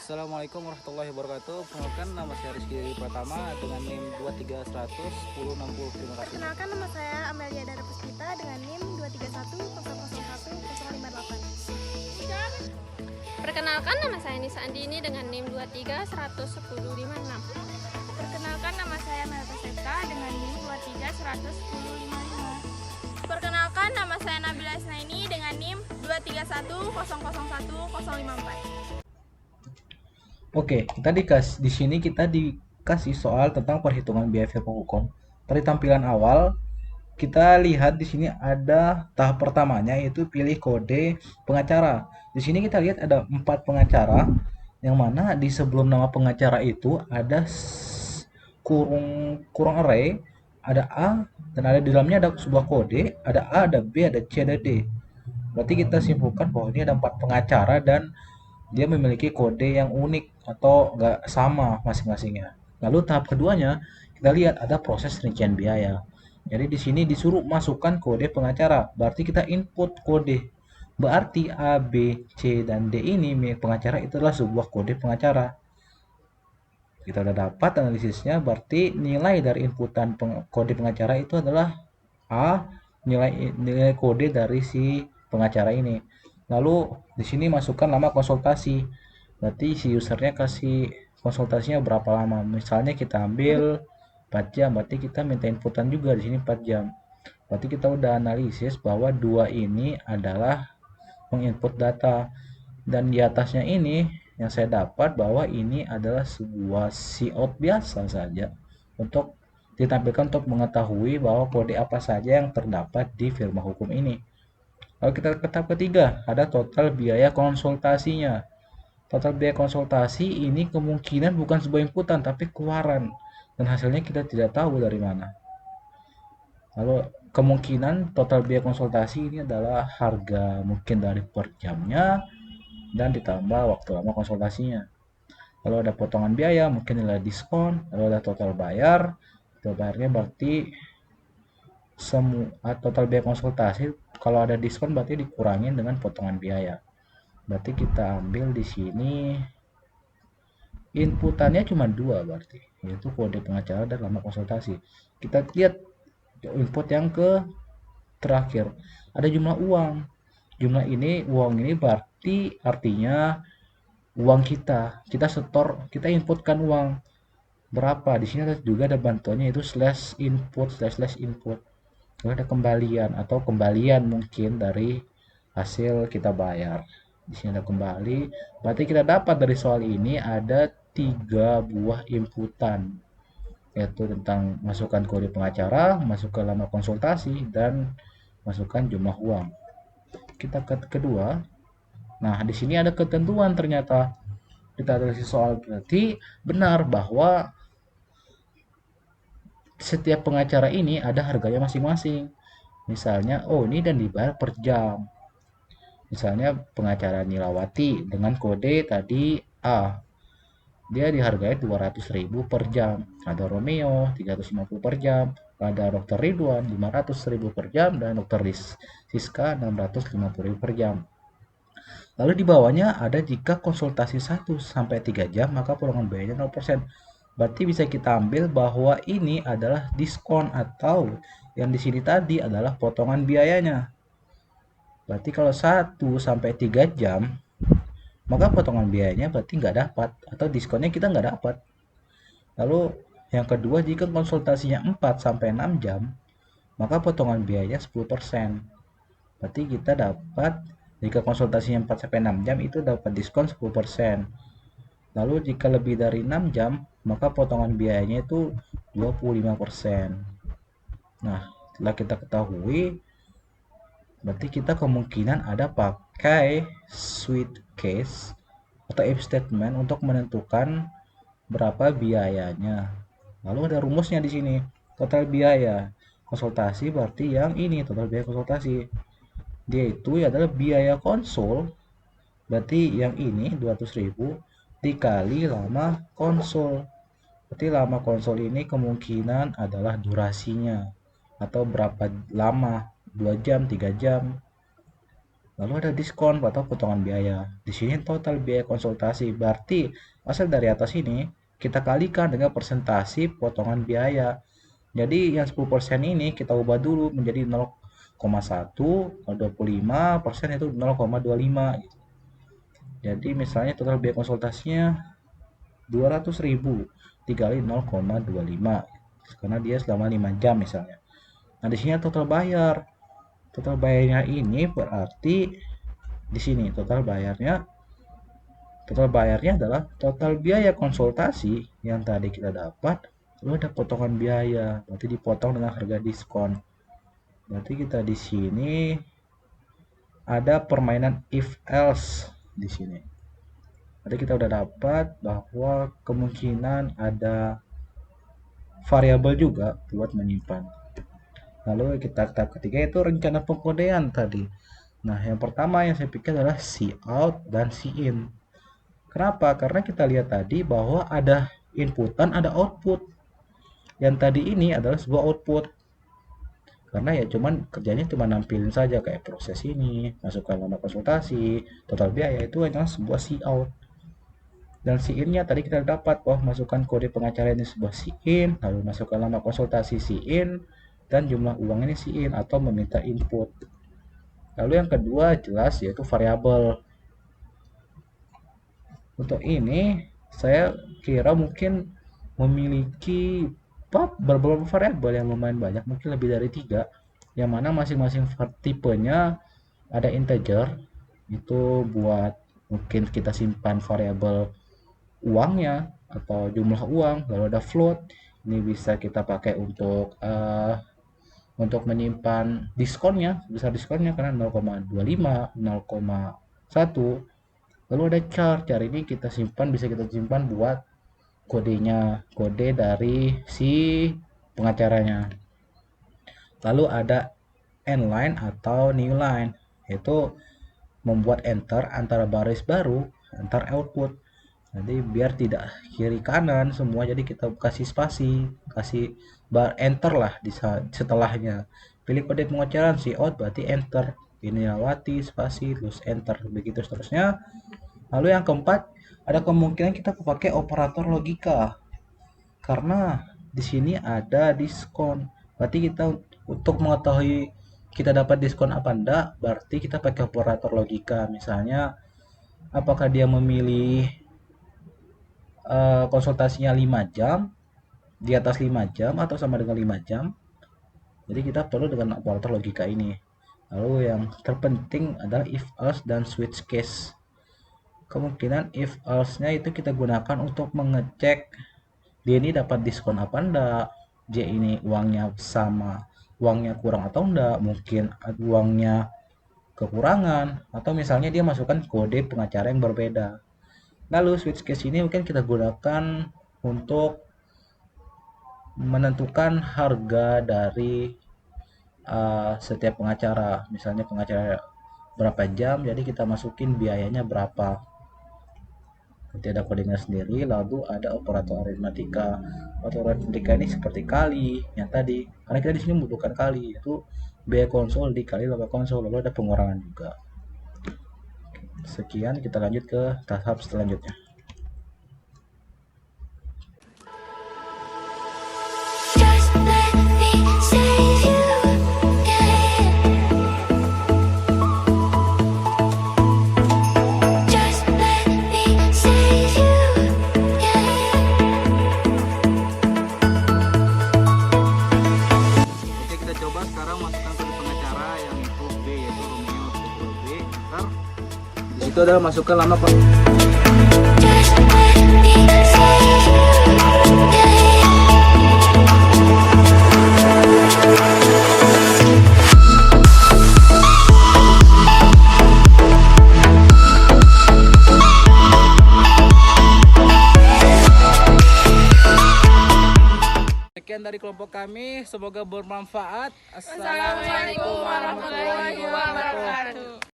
Assalamualaikum warahmatullahi wabarakatuh. Perkenalkan, nama saya Rizky Pratama dengan NIM 2311060. Terima kasih. Perkenalkan, nama saya Amelia Dara Puspita dengan NIM 231001058. Perkenalkan, nama saya Nisa Andini dengan NIM 2311056. Perkenalkan, nama saya Melita Septa dengan NIM 2311055. Perkenalkan, nama saya Nabila Isnaini dengan NIM 231001054. Oke, di sini kita dikasih soal tentang perhitungan biaya firma hukum. Dari tampilan awal, kita lihat di sini ada tahap pertamanya yaitu pilih kode pengacara. Di sini kita lihat ada 4 pengacara, yang mana di sebelum nama pengacara itu ada kurung kurung array, ada A, dan ada di dalamnya ada sebuah kode, ada A, ada B, ada C, ada D. Berarti kita simpulkan bahwa ini ada 4 pengacara dan dia memiliki kode yang unik atau nggak sama masing-masingnya. Lalu tahap keduanya kita lihat ada proses rincian biaya. Jadi di sini disuruh masukkan kode pengacara. Berarti kita input kode. Berarti A, B, C, dan D ini milik pengacara itu adalah sebuah kode pengacara. Kita udah dapat analisisnya. Berarti nilai dari inputan kode pengacara itu adalah A, nilai kode dari si pengacara ini. Lalu di sini masukkan lama konsultasi. Berarti si usernya kasih konsultasinya berapa lama. Misalnya kita ambil 4 jam, berarti kita minta inputan juga di sini 4 jam. Berarti kita udah analisis bahwa dua ini adalah menginput data. Dan di atasnya ini yang saya dapat bahwa ini adalah sebuah cout biasa saja untuk ditampilkan untuk mengetahui bahwa kode apa saja yang terdapat di firma hukum ini. Lalu kita ke tahap ketiga, ada total biaya konsultasinya. Total biaya konsultasi ini kemungkinan bukan sebuah inputan, tapi keluaran. Dan hasilnya kita tidak tahu dari mana. Lalu kemungkinan total biaya konsultasi ini adalah harga mungkin dari per jamnya, dan ditambah waktu lama konsultasinya. Lalu ada potongan biaya, mungkin nilai diskon, lalu ada total bayar. Total bayarnya berarti total biaya konsultasi, kalau ada diskon berarti dikurangin dengan potongan biaya. Berarti kita ambil di sini inputannya cuma dua, berarti yaitu kode pengacara dan lama konsultasi. Kita lihat input yang ke terakhir, ada jumlah uang. Uang ini berarti artinya uang kita setor, kita inputkan uang berapa. Di sini juga ada bantuannya, itu slash input. Lalu ada kembalian atau kembalian mungkin dari hasil kita bayar. Di sini ada kembali. Berarti kita dapat dari soal ini ada 3 buah inputan, yaitu tentang masukkan kode pengacara, masukkan lama konsultasi, dan masukkan jumlah uang. Kita ke kedua. Nah, di sini ada ketentuan ternyata. Kita analisis soal, berarti benar bahwa setiap pengacara ini ada harganya masing-masing. Misalnya, oh ini dan dibayar per jam. Misalnya pengacara Nilawati dengan kode tadi A, dia dihargai 200.000 per jam. Ada Romeo 350 per jam, ada Dr. Ridwan 500.000 per jam, dan Dr. Siska 650.000 per jam. Lalu di bawahnya ada jika konsultasi 1 sampai 3 jam maka potongan biayanya 0%. Berarti bisa kita ambil bahwa ini adalah diskon, atau yang di sini tadi adalah potongan biayanya. Berarti kalau 1 sampai 3 jam maka potongan biayanya berarti nggak dapat, atau diskonnya kita nggak dapat. Lalu yang kedua, jika konsultasinya 4 sampai 6 jam maka potongan biayanya 10%. Berarti kita dapat, jika konsultasinya 4 sampai 6 jam itu dapat diskon 10%. Lalu jika lebih dari 6 jam maka potongan biayanya itu 25%. Nah, setelah kita ketahui, berarti kita kemungkinan ada pakai switch case atau if statement untuk menentukan berapa biayanya. Lalu ada rumusnya di sini. Total biaya konsultasi berarti yang ini, total biaya konsultasi. Dia itu adalah biaya konsul, berarti yang ini 200.000 dikali lama konsul. Berarti lama konsul ini kemungkinan adalah durasinya, atau berapa lama, 2 jam, 3 jam. Lalu ada diskon atau potongan biaya. Di sini total biaya konsultasi. Berarti hasil dari atas ini kita kalikan dengan persentase potongan biaya. Jadi yang 10% ini kita ubah dulu menjadi 0,1, 25% itu 0,25. Jadi misalnya total biaya konsultasinya 200.000 dikali 0,25 karena dia selama 5 jam misalnya. Nah, di sini total bayar. Total bayarnya ini berarti di sini total bayarnya adalah total biaya konsultasi yang tadi kita dapat, lalu ada potongan biaya, berarti dipotong dengan harga diskon. Berarti kita di sini ada permainan if else di sini. Tadi kita udah dapat bahwa kemungkinan ada variabel juga buat menyimpan. Lalu kita tahap ketiga itu rencana pengkodean tadi. Nah, yang pertama yang saya pikir adalah cout dan in. Kenapa? Karena kita lihat tadi bahwa ada inputan, ada output. Yang tadi ini adalah sebuah output. Karena ya kerjanya cuma nampilin saja kayak proses ini, masukkan nama konsultasi, total biaya itu hanya sebuah cout. Dan in-nya tadi kita dapat masukkan kode pengacara ini sebuah in, lalu masukkan nama konsultasi in, dan jumlah uang ini in atau meminta input. Lalu yang kedua jelas yaitu variabel. Untuk ini saya kira mungkin memiliki beberapa variabel yang lumayan banyak, mungkin lebih dari 3, yang mana masing-masing tipenya ada integer, itu buat mungkin kita simpan variabel uangnya atau jumlah uang. Lalu ada float, ini bisa kita pakai untuk menyimpan diskonnya, besar diskonnya karena 0,25, 0,1. Lalu ada char ini kita bisa kita simpan buat kodenya, kode dari si pengacaranya. Lalu ada end line atau new line, yaitu membuat enter antara baris baru antar output. Jadi biar tidak kiri kanan semua, jadi kita kasih spasi, kasih bar enter lah di setelahnya. Pilih kode pengacaraan cout berarti enter, ini lewati spasi terus enter, begitu seterusnya. Lalu yang keempat, ada kemungkinan kita pakai operator logika. Karena di sini ada diskon. Berarti kita untuk mengetahui kita dapat diskon apa enggak, berarti kita pakai operator logika. Misalnya apakah dia memilih konsultasinya 5 jam, di atas 5 jam atau sama dengan 5 jam. Jadi kita perlu dengan operator logika ini. Lalu yang terpenting adalah if else dan switch case. Kemungkinan if else nya itu kita gunakan untuk mengecek dia ini dapat diskon apa enggak, dia ini uangnya sama, uangnya kurang atau enggak, mungkin uangnya kekurangan, atau misalnya dia masukkan kode pengacara yang berbeda. Lalu switch case ini mungkin kita gunakan untuk menentukan harga dari setiap pengacara. Misalnya pengacara berapa jam, jadi kita masukin biayanya berapa. Nanti ada kodenya sendiri. Lalu ada operator aritmatika. Operator aritmatika ini seperti kali yang tadi, karena kita di sini membutuhkan kali, yaitu biaya konsul dikali laba konsul. Lalu ada pengurangan juga. Sekian, kita lanjut ke tahap selanjutnya. Itu adalah masukkan nama Sekian dari kelompok kami, semoga bermanfaat. Assalamualaikum warahmatullahi wabarakatuh.